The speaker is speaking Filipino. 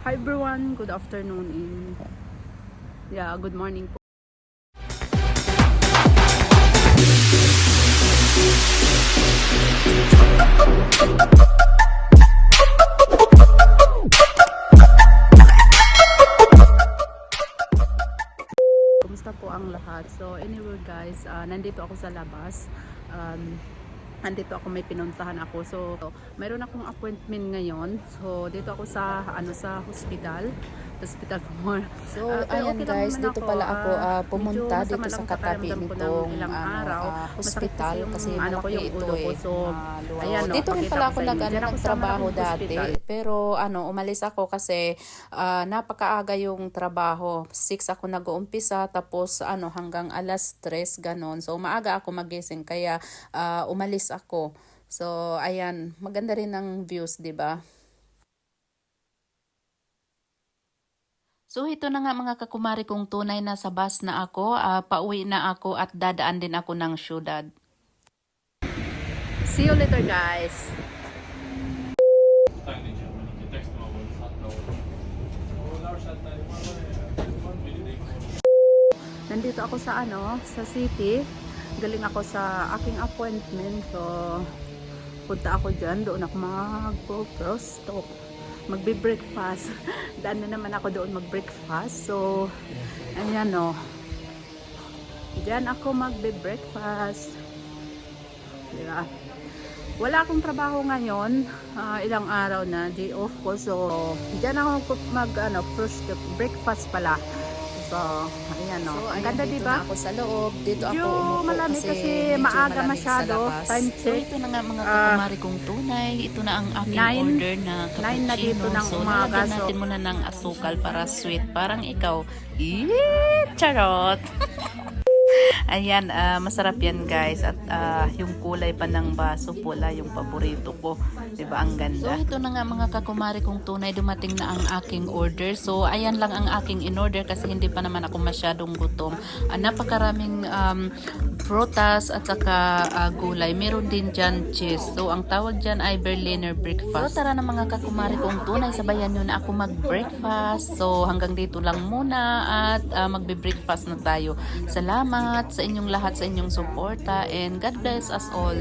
Hi everyone, good afternoon and good morning po. Kumusta po ang lahat? So anyway guys, nandito ako sa labas. Nandito ako, may pinuntahan ako. So mayroon akong appointment ngayon. So dito ako sa sa hospital more. So, ayan okay guys, naman dito pala ako pumunta medyo dito sa katabi pakiramdam ko ng nitong ilang araw. hospital kasi ko malaki yung ito ulo ko. So, ayan, dito rin pakita pala ko ako sa inyo. Diyan ako sa nagtrabaho malaking dati. hospital. Pero umalis ako kasi napakaaga yung trabaho. 6 ako nag-uumpisa tapos hanggang alas 3 ganon. So, maaga ako magising kaya umalis ako. So, ayan, maganda rin ang views, 'di ba? So ito na nga mga kakumari kong tunay na sa bus na ako, pauwi na ako at dadaan din ako ng syudad. See you later guys. Nandito ako sa sa city. Galing ako sa aking appointment. So punta ako diyan, doon ako magpo-prosto. Magbe-breakfast. Daan na naman ako doon mag-breakfast. So ayan diyan ako magbe-breakfast. Diba? Wala akong trabaho ngayon. Ilang araw na, day off ko. So diyan ako first breakfast pala. So, ayan So, ang ganda, dito diba? na ako sa loob. Dito ako Medyo umupo malamig kasi medyo maaga malamig masyado. sa labas. Time So, check. ito na nga mga kakumari kong tunay. Ito na ang aking 9 order na na dito cappuccino. ng So, umaga. lalagyan natin muna ng asukal para sweet. Parang ikaw. Charot! Ayan, masarap yan guys. At yung kulay pa ng baso pula, yung paborito ko. Diba, ang ganda. So, ito na nga mga kakumari kong tunay. Dumating na ang aking order. So, ayan lang ang aking in-order kasi hindi pa naman ako masyadong gutom. Napakaraming prutas at saka gulay. Meron din dyan cheese. So, ang tawag dyan ay Berliner breakfast. So, tara na mga kakumari kong tunay. Sabayan nyo na ako mag-breakfast. So, hanggang dito lang muna at magbe-breakfast na tayo. Salamat sa inyong lahat, sa inyong suporta, and God bless us all.